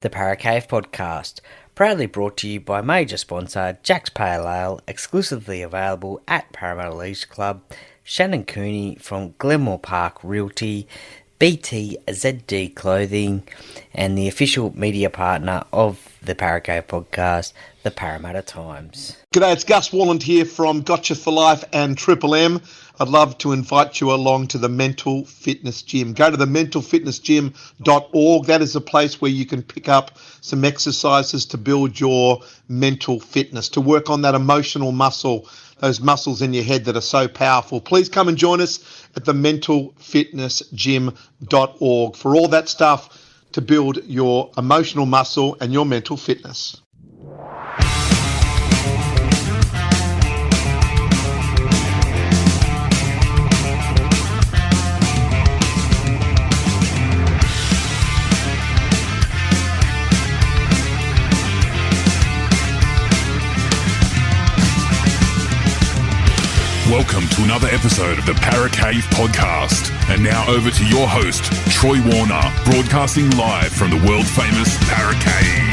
The Paracave Podcast, proudly brought to you by major sponsor Jack's Pale Ale, exclusively available at Parramatta Leisure Club, Shannon Cooney from Glenmore Park Realty, BTZD Clothing, and the official media partner of the Paracave Podcast, the Parramatta Times. G'day, it's Gus Walland here from Gotcha for Life and Triple M. I'd love to invite you along to the Mental Fitness Gym. Go to the mentalfitnessgym.org. That is a place where you can pick up some exercises to build your mental fitness, to work on that emotional muscle, those muscles in your head that are so powerful. Please come and join us at the mentalfitnessgym.org for all that stuff to build your emotional muscle and your mental fitness. Welcome to another episode of the Paracave Podcast. And now over to your host, Troy Warner, broadcasting live from the world-famous Paracave.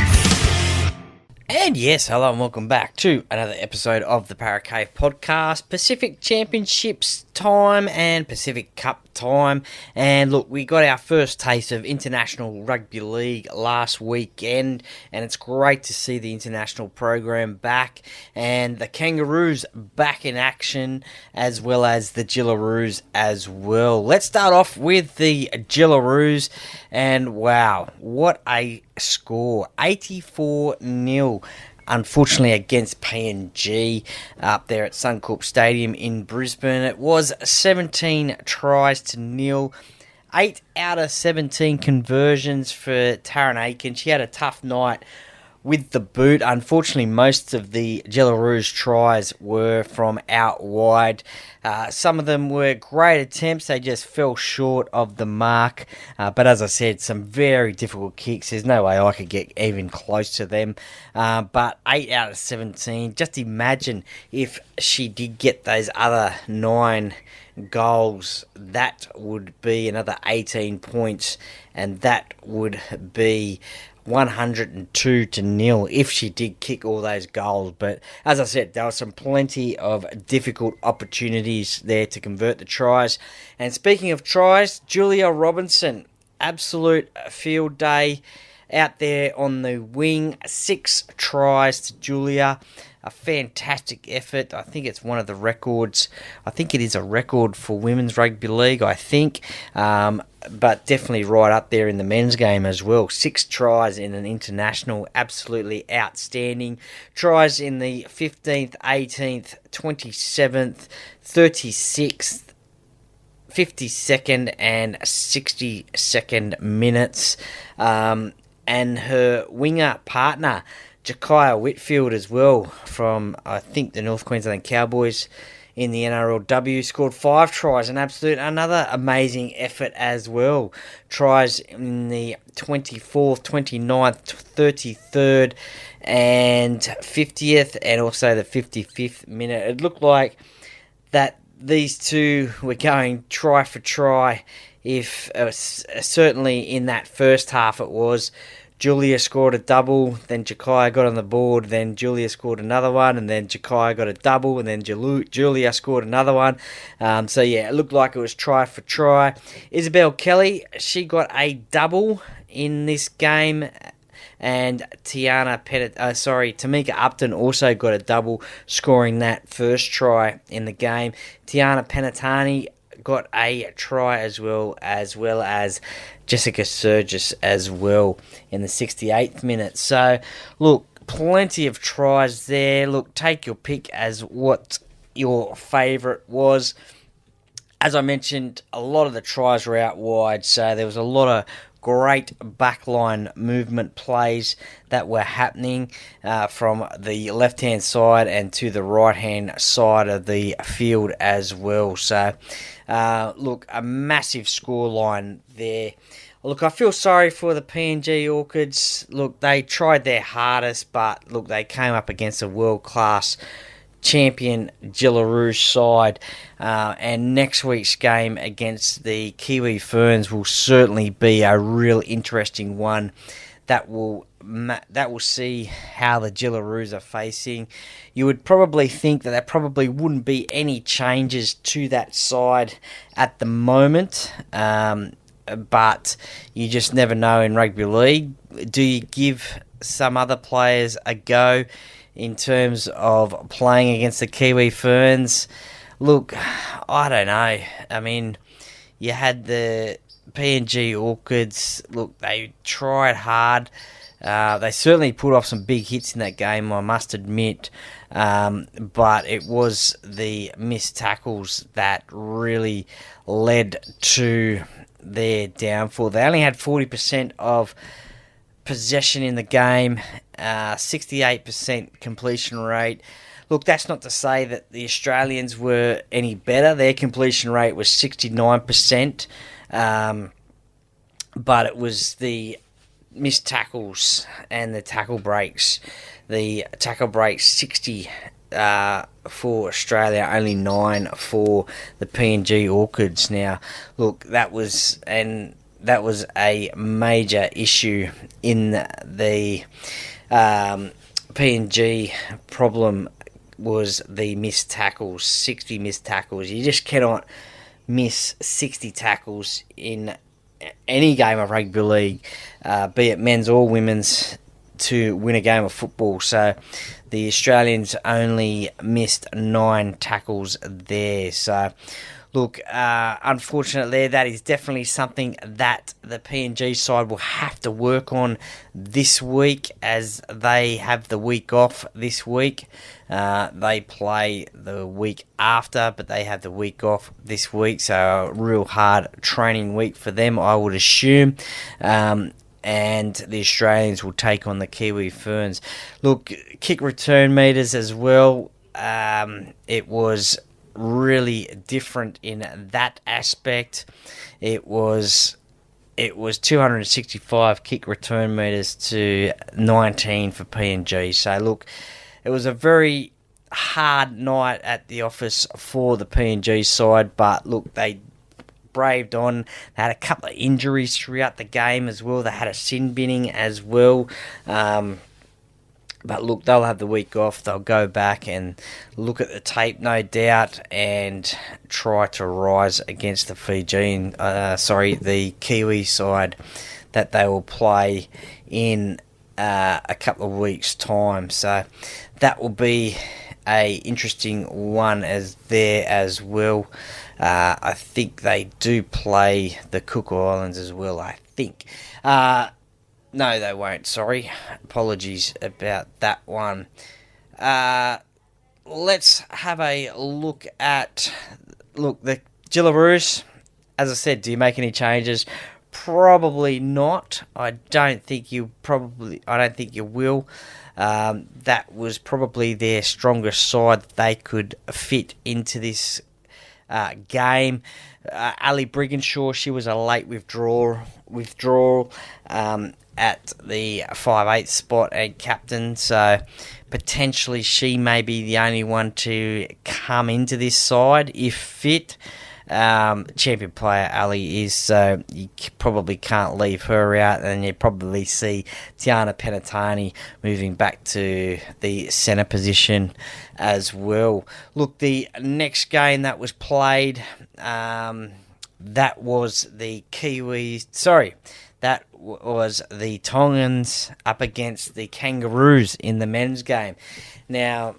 And yes, hello and welcome back to another episode of the Paracave Podcast. Pacific Championships time and Pacific Cup time. And look, we got our first taste of International Rugby League last weekend, and it's great to see the international program back and the Kangaroos back in action, as well as the Jillaroos as well. Let's start off with the Jillaroos, and wow, what a score, 84-0. Unfortunately, against PNG up there at Suncorp Stadium in Brisbane. It was 17 tries to nil. 8 out of 17 conversions for Taryn Aiken. She had a tough night with the boot. Unfortunately, most of the Jillaroos tries were from out wide. Some of them were great attempts. They just fell short of the mark. But as I said, some very difficult kicks. There's no way I could get even close to them. But 8 out of 17. Just imagine if she did get those other 9 goals, that would be another 18 points. And that would be 102-0 if she did kick all those goals. But as I said, there were some plenty of difficult opportunities there to convert the tries. And speaking of tries, Julia Robinson, absolute field day out there on the wing. 6 tries to Julia. A fantastic effort. I think it's one of the records. I think it is a record for women's rugby league, I think. But definitely right up there in the men's game as well. 6 tries in an international. Absolutely outstanding. Tries in the 15th, 18th, 27th, 36th, 52nd and 62nd minutes. And her winger partner, Jakaya Whitfield as well, from I think the North Queensland Cowboys in the NRLW, scored 5 tries, another amazing effort as well. Tries in the 24th, 29th, 33rd and 50th and also the 55th minute. It looked like that these two were going try for try, if certainly in that first half it was. Julia scored a double, then Jakaya got on the board, then Julia scored another one, and then Jakaya got a double, and then Julia scored another one. So yeah, it looked like it was try for try. Isabel Kelly, she got a double in this game, and Tamika Upton also got a double, scoring that first try in the game. Tiana Penatani got a try as well as Jessica Surgis as well in the 68th minute. So, look, plenty of tries there. Look, take your pick as what your favourite was. As I mentioned, a lot of the tries were out wide, so there was a lot of great backline movement plays that were happening from the left-hand side and to the right-hand side of the field as well. So, look, a massive scoreline there. Look, I feel sorry for the PNG Orchids. Look, they tried their hardest, but look, they came up against a world-class champion Jillaroos side, and next week's game against the Kiwi Ferns will certainly be a real interesting one. that will see how the Jillaroos are facing. You would probably think that there probably wouldn't be any changes to that side at the moment, but you just never know in rugby league. Do you give some other players a go in terms of playing against the Kiwi Ferns? Look, I don't know. I mean, you had the PNG Orchids. Look, they tried hard. They certainly put off some big hits in that game, I must admit. But it was the missed tackles that really led to their downfall. They only had 40% of possession in the game, 68% completion rate. Look, that's not to say that the Australians were any better. Their completion rate was 69%, but it was the missed tackles and the tackle breaks. The tackle breaks, 60 for Australia, only 9 for the PNG Orchids. Now, look, that was a major issue in the PNG problem. Was the missed tackles, 60 missed tackles. You just cannot miss 60 tackles in any game of rugby league, be it men's or women's, to win a game of football. So the Australians only missed 9 tackles there. So look, unfortunately, that is definitely something that the PNG side will have to work on this week, as they have the week off this week. They play the week after, but they have the week off this week, so a real hard training week for them, I would assume. And the Australians will take on the Kiwi Ferns. Look, kick return meters as well. It was really different in that aspect. It was 265 kick return meters to 19 for PNG. So look, it was a very hard night at the office for the PNG side, but look, they braved on. They had a couple of injuries throughout the game as well. They had a sin binning as well. But look, they'll have the week off. They'll go back and look at the tape, no doubt, and try to rise against the the Kiwi side that they will play in a couple of weeks' time. So that will be a interesting one as well. I think they do play the Cook Islands as well, I think. No, they won't, sorry. Apologies about that one. Let's have a look at the Jillaroos. As I said, do you make any changes? Probably not. I don't think you will. That was probably their strongest side that they could fit into this game. Ali Brigginshaw, she was a late withdrawal at the 5'8" spot and captain, so potentially she may be the only one to come into this side if fit. Champion player Ali is, so you probably can't leave her out, and you probably see Tiana Penatani moving back to the centre position as well. Look, the next game that was played, that was the Tongans up against the Kangaroos in the men's game. Now,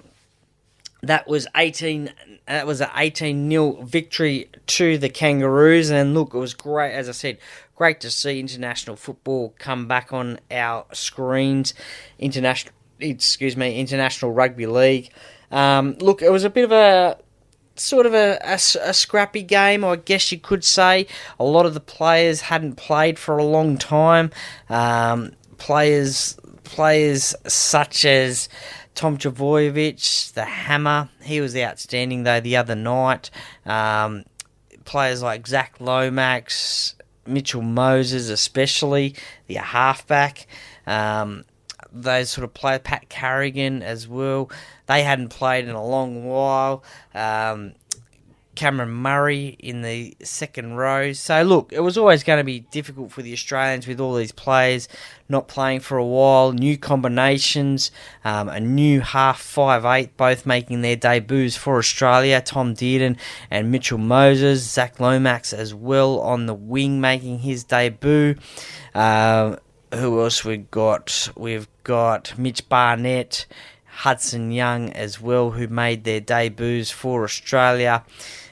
that was an 18-0 victory to the Kangaroos, and look, it was great, as I said, great to see international football come back on our screens. International Rugby League. Look, it was a bit of a sort of a scrappy game, I guess you could say. A lot of the players hadn't played for a long time. Players such as Tom Travojevic, the Hammer, he was outstanding though the other night. Players like Zach Lomax, Mitchell Moses especially, the halfback. Those sort of players, Pat Carrigan as well, they hadn't played in a long while. Cameron Murray in the second row. So, look, it was always going to be difficult for the Australians with all these players not playing for a while. New combinations, a new half 5'8", both making their debuts for Australia. Tom Dearden and Mitchell Moses. Zach Lomax as well on the wing making his debut. Who else we've got? We've got Mitch Barnett, Hudson Young as well, who made their debuts for Australia.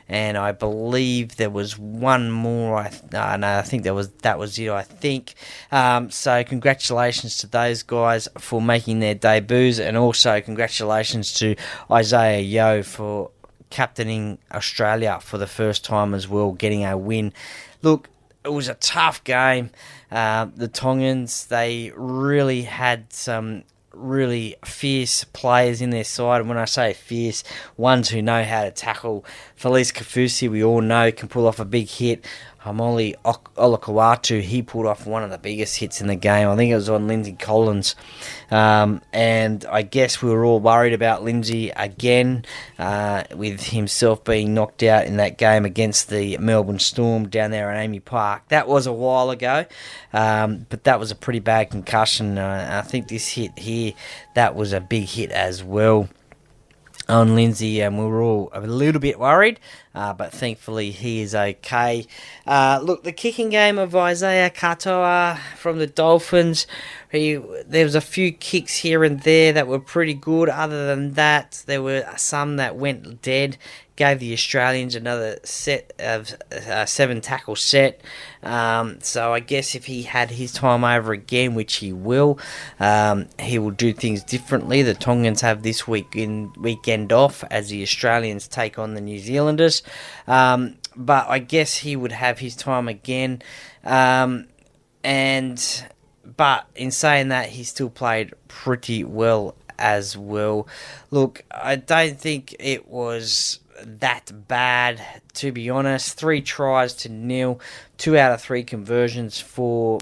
And I believe there was one more. I think that was it. I think so. Congratulations to those guys for making their debuts, and also congratulations to Isaiah Yeo for captaining Australia for the first time as well, getting a win. Look, it was a tough game. The Tongans, they really had some really fierce players in their side. And when I say fierce, ones who know how to tackle. Felice Kafusi, we all know, can pull off a big hit. Hamoli Olakawatu, he pulled off one of the biggest hits in the game. I think it was on Lindsay Collins. And I guess we were all worried about Lindsay again, with himself being knocked out in that game against the Melbourne Storm down there at Amy Park. That was a while ago, but that was a pretty bad concussion. I think this hit here, that was a big hit as well on Lindsay, and we were all a little bit worried, but thankfully he is okay. Look, the kicking game of Isaiah Katoa from the Dolphins, there was a few kicks here and there that were pretty good. Other than that, there were some that went dead. Gave the Australians another set of 7 tackle set. So I guess if he had his time over again, which he will do things differently. The Tongans have this weekend off as the Australians take on the New Zealanders. But I guess he would have his time again. But in saying that, he still played pretty well as well. Look, I don't think it was that bad, to be honest. 3 tries to 0, 2 out of 3 conversions for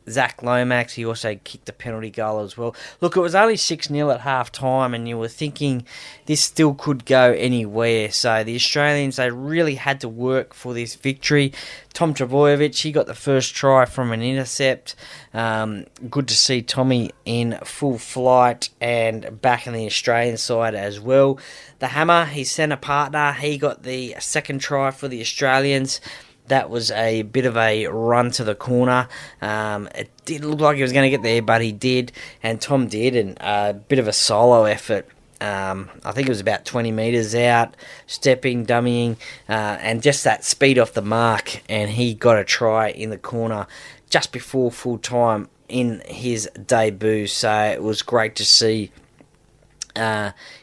Zach Lomax. He also kicked a penalty goal as well. Look, it was only 6-0 at half time, and you were thinking this still could go anywhere. So the Australians, they really had to work for this victory. Tom Trbojevic, he got the first try from an intercept. Good to see Tommy in full flight and back in the Australian side as well. The Hammer, his centre partner, he got the second try for the Australians. That was a bit of a run to the corner. It didn't look like he was going to get there, but he did. And Tom did, and a bit of a solo effort. I think it was about 20 metres out, stepping, dummying, and just that speed off the mark. And he got a try in the corner just before full time in his debut. So it was great to see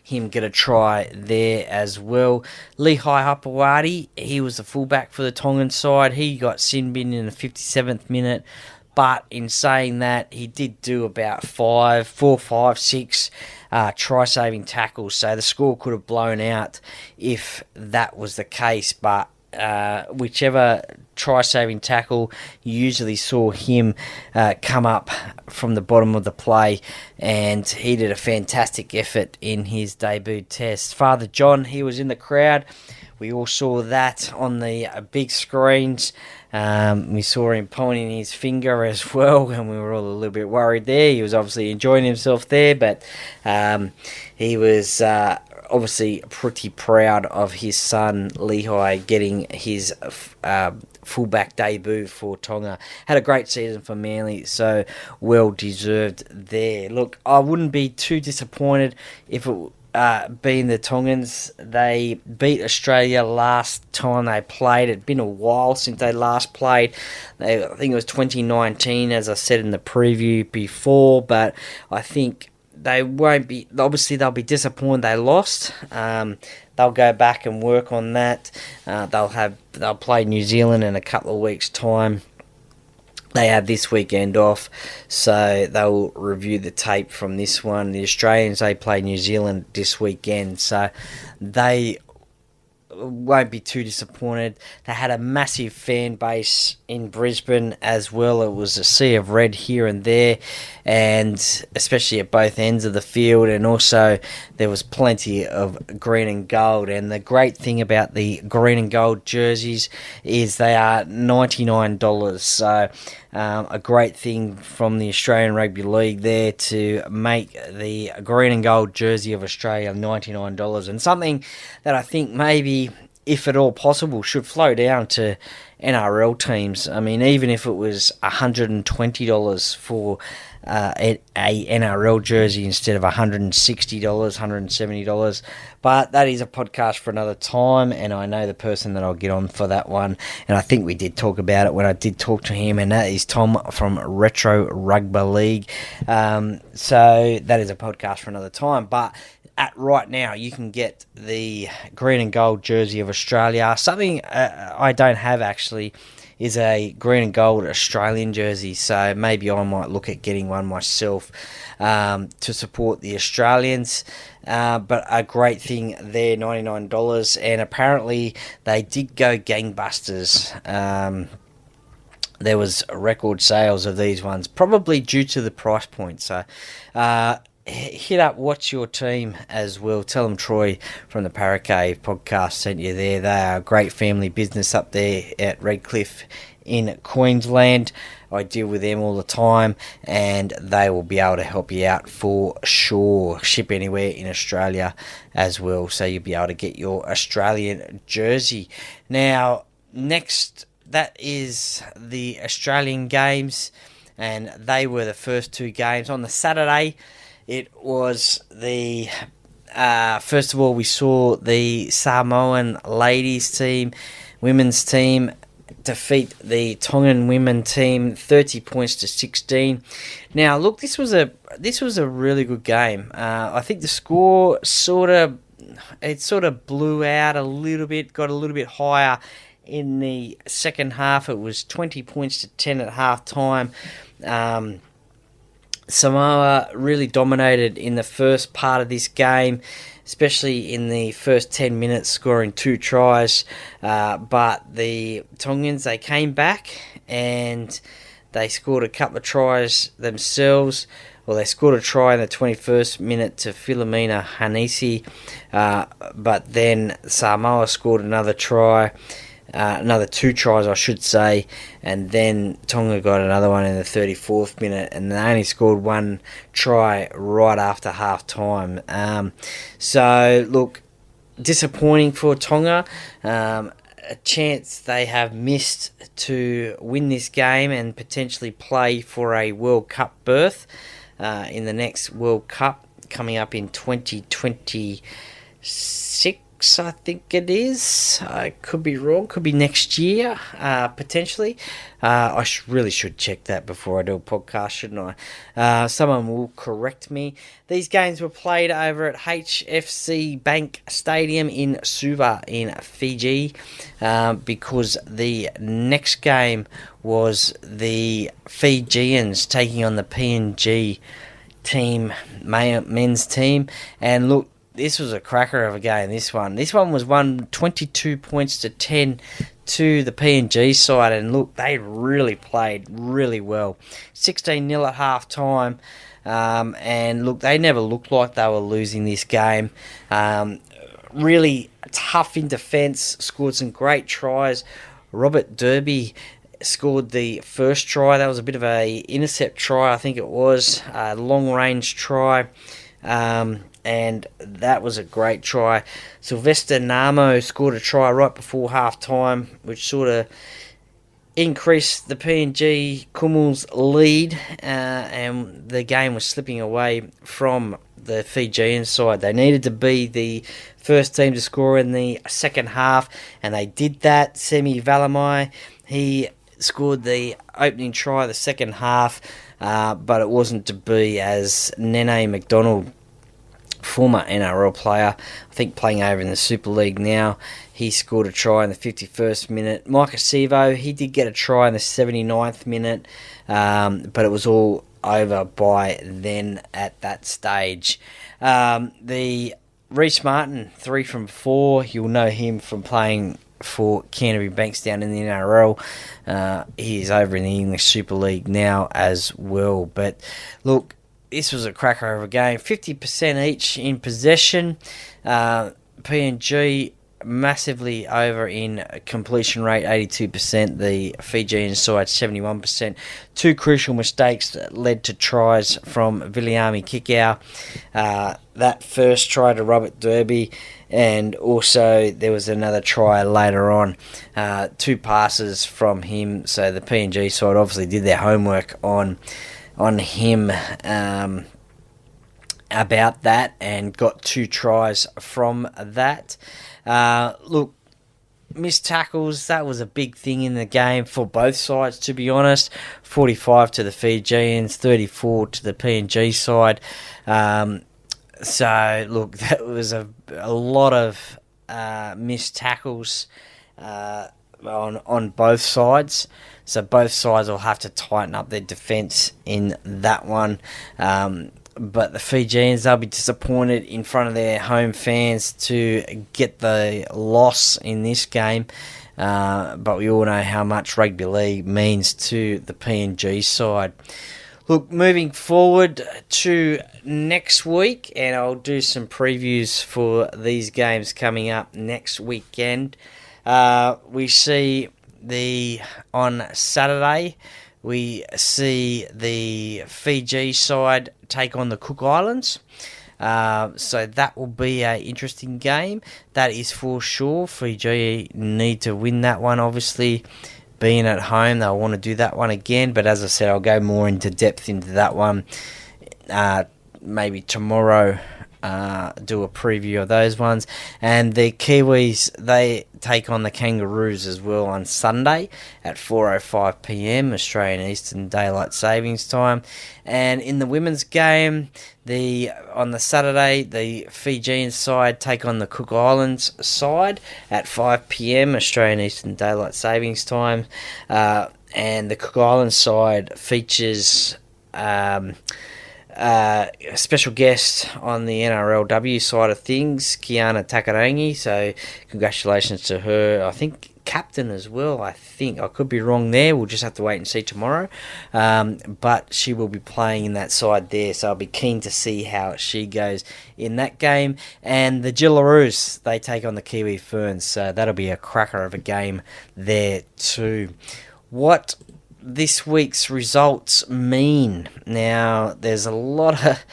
him get a try there as well. Lehigh Hapawadi, he was the fullback for the Tongan side. He got sin bin in the 57th minute, but in saying that, he did do about 6 try-saving tackles, so the score could have blown out if that was the case, but whichever try-saving tackle, you usually saw him come up from the bottom of the play, and he did a fantastic effort in his debut test. Father John, he was in the crowd. We all saw that on the big screens. We saw him pointing his finger as well, and we were all a little bit worried there. He was obviously enjoying himself there, but he was obviously pretty proud of his son Lehigh getting his fullback debut for Tonga. Had a great season for Manly, so well deserved there. Look, I wouldn't be too disappointed if it being the Tongans. They beat Australia last time they played. It'd been a while since they last played. I think it was 2019, as I said in the preview before, but I think they won't be. Obviously, they'll be disappointed they lost. They'll go back and work on that. They'll play New Zealand in a couple of weeks' time. They have this weekend off, so they'll review the tape from this one. The Australians, they play New Zealand this weekend, so they won't be too disappointed. They had a massive fan base in Brisbane as well. It was a sea of red here and there, and especially at both ends of the field, and also there was plenty of green and gold. And the great thing about the green and gold jerseys is they are $99. So a great thing from the Australian Rugby League there to make the green and gold jersey of Australia $99, and something that I think maybe, if at all possible, should flow down to NRL teams. I mean, even if it was $120 for a NRL jersey instead of $160, $170. But that is a podcast for another time, and I know the person that I'll get on for that one, and I think we did talk about it when I did talk to him, and that is Tom from Retro Rugby League. So that is a podcast for another time, but at right now you can get the green and gold jersey of Australia. Something I don't have actually is a green and gold Australian jersey, so maybe I might look at getting one myself to support the Australians. But a great thing there, $99, and apparently they did go gangbusters. There was record sales of these ones, probably due to the price point. So hit up What's Your Team as well. Tell them Troy from the Paracave podcast sent you there. They are a great family business up there at Redcliffe in Queensland. I deal with them all the time, and they will be able to help you out for sure. Ship anywhere in Australia as well, so you'll be able to get your Australian jersey. Now, next, that is the Australian games, and they were the first two games. On the Saturday, it was the first of all, we saw the Samoan ladies team, women's team, defeat the Tongan women team 30 points to 16. Now, look, this was a really good game. I think the score sort of blew out a little bit, got a little bit higher in the second half. It was 20 points to 10 at half time. Samoa really dominated in the first part of this game, especially in the first 10 minutes, scoring 2 tries. But the Tongans, they came back and they scored a couple of tries themselves. Well, they scored a try in the 21st minute to Philomena Hanisi, but then Samoa scored another try. Another 2 tries, I should say, and then Tonga got another one in the 34th minute, and they only scored 1 try right after half time. So, look, disappointing for Tonga. A chance they have missed to win this game and potentially play for a World Cup berth in the next World Cup coming up in 2026. I think it is. I could be wrong. Could be next year, potentially. I really should check that before I do a podcast, shouldn't I? Someone will correct me. These games were played over at HFC Bank Stadium in Suva in Fiji, because the next game was the Fijians taking on the PNG team, men's team, and look, this was a cracker of a game, this one. This one was won 22 points to 10 to the PNG side, and look, they really played really well. 16-0 at half-time, and look, they never looked like they were losing this game. Really tough in defence, scored some great tries. Robert Derby scored the first try. That was a bit of a intercept try, I think it was, a long-range try. And that was a great try. Sylvester Namo scored a try right before half-time, which sort of increased the PNG Kumuls lead, and the game was slipping away from the Fijian side. They needed to be the first team to score in the second half, and they did that. Semi Valamai, he scored the opening try of the second half, but it wasn't to be, as Nene McDonald, former NRL player, I think playing over in the Super League now, he scored a try in the 51st minute. Micah Sevo, he did get a try in the 79th minute, but it was all over by then at that stage. The Reece Martin, 3 from 4. You'll know him from playing for Canterbury Bankstown in the NRL. He is over in the English Super League now as well. But look, this was a cracker of a game. 50% each in possession. PNG massively over in completion rate, 82%. The Fijian side, 71%. 2 crucial mistakes that led to tries from Viliami Kikau. That first try to Robert Derby, and also there was another try later on. 2 passes from him, so the PNG side obviously did their homework on him about that and got 2 tries from that. Look, missed tackles, that was a big thing in the game for both sides, to be honest. 45 to the Fijians, 34 to the PNG side. So, look, that was a lot of missed tackles on both sides. So both sides will have to tighten up their defence in that one. But the Fijians, they'll be disappointed in front of their home fans to get the loss in this game. But we all know how much rugby league means to the PNG side. Look, moving forward to next week, and I'll do some previews for these games coming up next weekend. We see on Saturday, we see the Fiji side take on the Cook Islands. So that will be an interesting game. That is for sure. Fiji need to win that one, obviously. Being at home, they'll want to do that one again. But as I said, I'll go more into depth into that one maybe tomorrow. Do a preview of those ones. And the Kiwis, they take on the Kangaroos as well on Sunday at 4:05 p.m. Australian Eastern Daylight Savings Time. And in the women's game, on the Saturday, the Fijian side take on the Cook Islands side at 5 p.m. Australian Eastern Daylight Savings Time. And the Cook Islands side features a special guest on the NRLW side of things, Kiana Takarangi. So congratulations to her. I think captain as well. I could be wrong there. We'll just have to wait and see tomorrow. But she will be playing in that side there, so I'll be keen to see how she goes in that game. And the Jillaroos, they take on the Kiwi Ferns, so that'll be a cracker of a game there too. What this week's results mean? Now, there's a lot of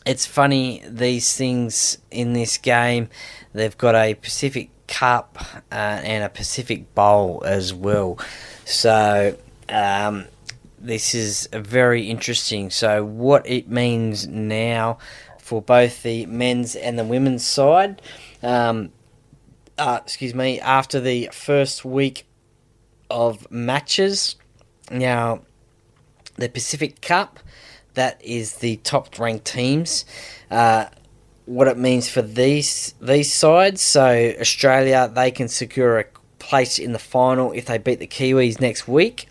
it's funny, these things in this game. They've got a Pacific Cup and a Pacific Bowl as well, so this is very interesting. So what it means now for both the men's and the women's side, after the first week of matches. Now, the Pacific Cup, that is the top ranked teams. What it means for these sides, so Australia, they can secure a place in the final if they beat the Kiwis next week.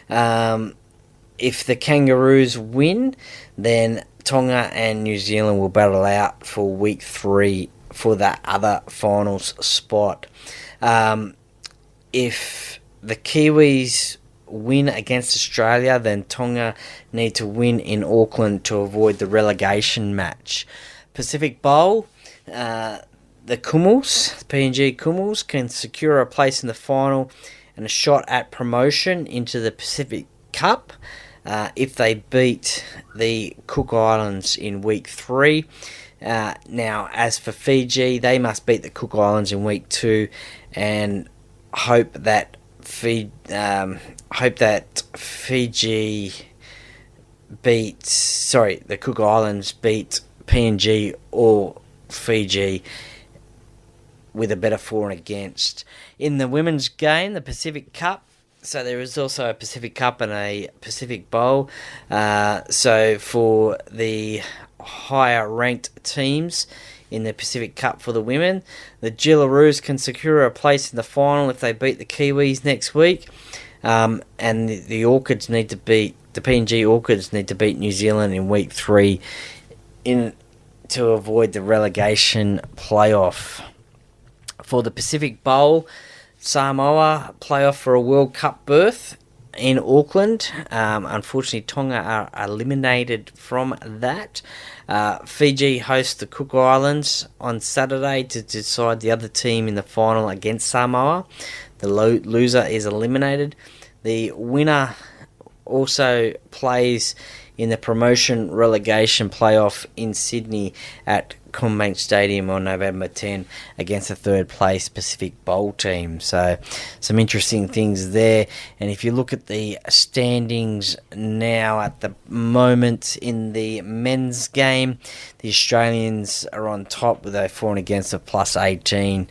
If the Kangaroos win, then Tonga and New Zealand will battle out for week 3 for that other finals spot. If the Kiwis win against Australia, then Tonga need to win in Auckland to avoid the relegation match. Pacific Bowl, the Kumuls, PNG Kumuls, can secure a place in the final and a shot at promotion into the Pacific Cup if they beat the Cook Islands in week 3. Now, as for Fiji, they must beat the Cook Islands in week 2 and hope that the Cook Islands beat PNG or Fiji with a better for and against. In the women's game, the Pacific Cup, so there is also a Pacific Cup and a Pacific Bowl. So for the higher ranked teams in the Pacific Cup for the women, the Jillaroos can secure a place in the final if they beat the Kiwis next week. And the Orchids the PNG Orchids need to beat New Zealand in week 3 in to avoid the relegation playoff. For the Pacific Bowl, Samoa playoff for a World Cup berth in Auckland. Unfortunately, Tonga are eliminated from that. Fiji host the Cook Islands on Saturday to decide the other team in the final against Samoa. The loser is eliminated. The winner also plays in the promotion relegation playoff in Sydney at Combank Stadium on November 10 against the third place Pacific Bowl team. So some interesting things there. And if you look at the standings now at the moment in the men's game, the Australians are on top with a for and against of plus 18,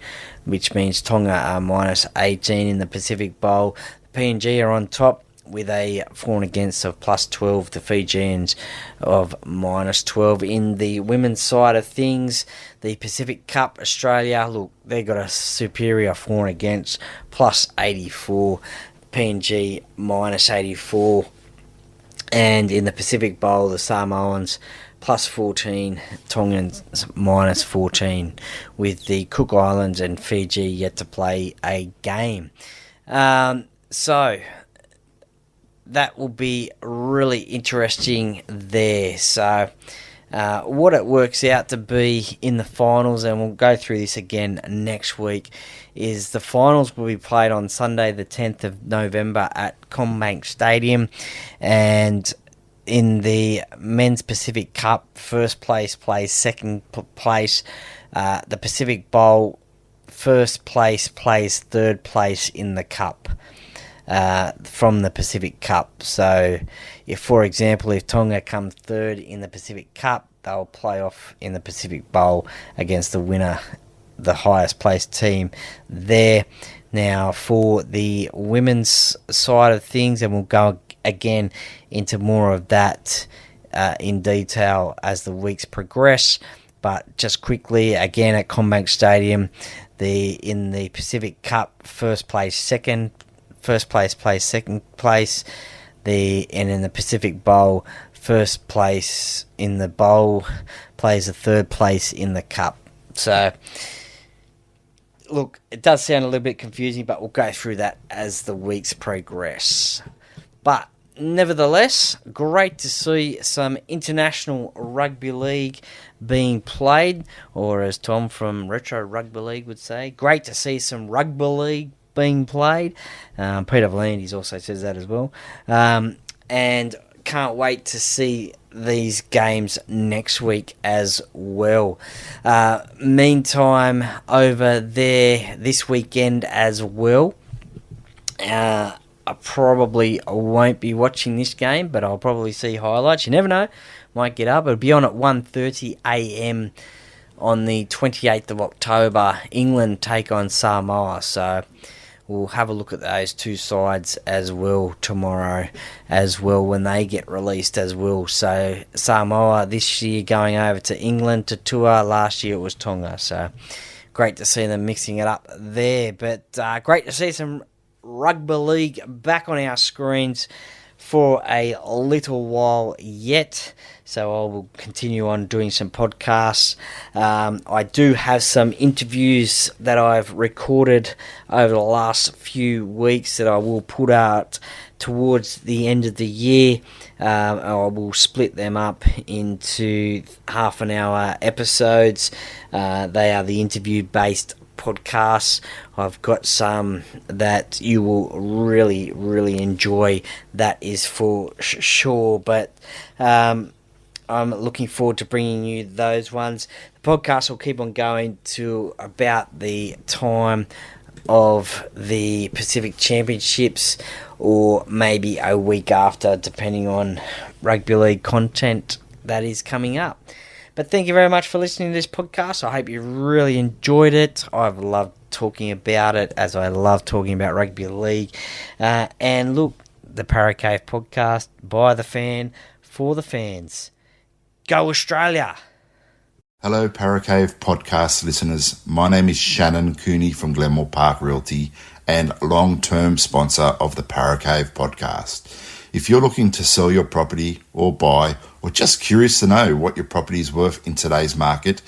which means Tonga are minus 18 in the Pacific Bowl. The PNG are on top with a for and against of plus 12, the Fijians of minus 12. In the women's side of things, the Pacific Cup, Australia, look, they got a superior for and against, plus 84, PNG minus 84. And in the Pacific Bowl, the Samoans plus 14, Tongans minus 14, with the Cook Islands and Fiji yet to play a game. So that will be really interesting there. So what it works out to be in the finals, and we'll go through this again next week, is the finals will be played on Sunday the 10th of November at Combank Stadium. And in the Men's Pacific Cup, first place plays second place. The Pacific Bowl, first place plays third place in the Cup. From the Pacific Cup. So if, for example, if Tonga come third in the Pacific Cup, they'll play off in the Pacific Bowl against the winner, the highest placed team there. Now for the women's side of things, and we'll go again into more of that in detail as the weeks progress, but just quickly again at Combank Stadium, in the Pacific Cup, first place plays second place. And in the Pacific Bowl, first place in the bowl plays the third place in the cup. So look, it does sound a little bit confusing, but we'll go through that as the weeks progress. But nevertheless, great to see some international rugby league being played, or as Tom from Retro Rugby League would say, great to see some rugby league being played. Peter Vlandis also says that as well. And can't wait to see these games next week as well. Meantime, over there this weekend as well, I probably won't be watching this game, but I'll probably see highlights. You never know. Might get up. It'll be on at 1:30 a.m. on the 28th of October. England take on Samoa. So we'll have a look at those two sides as well tomorrow as well when they get released as well. So Samoa this year going over to England to tour. Last year it was Tonga. So great to see them mixing it up there. But great to see some rugby league back on our screens for a little while yet. So I will continue on doing some podcasts. I do have some interviews that I've recorded over the last few weeks that I will put out towards the end of the year. I will split them up into half an hour episodes. They are the interview-based podcasts. I've got some that you will really, really enjoy. That is for sure. But I'm looking forward to bringing you those ones. The podcast will keep on going to about the time of the Pacific Championships, or maybe a week after, depending on rugby league content that is coming up. But thank you very much for listening to this podcast. I hope you really enjoyed it. I've loved talking about it, as I love talking about rugby league. And look, the Para Cave podcast, by the fan, for the fans. Go Australia! Hello, Paracave podcast listeners. My name is Shannon Cooney from Glenmore Park Realty and long-term sponsor of the Paracave podcast. If you're looking to sell your property or buy, or just curious to know what your property is worth in today's market,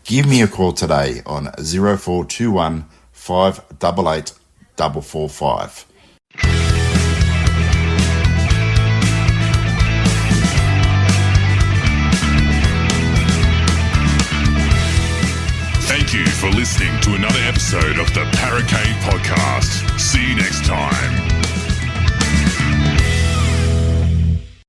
give me a call today on 0421 588 445. Thank you for listening to another episode of the Paracave Podcast. See you next time.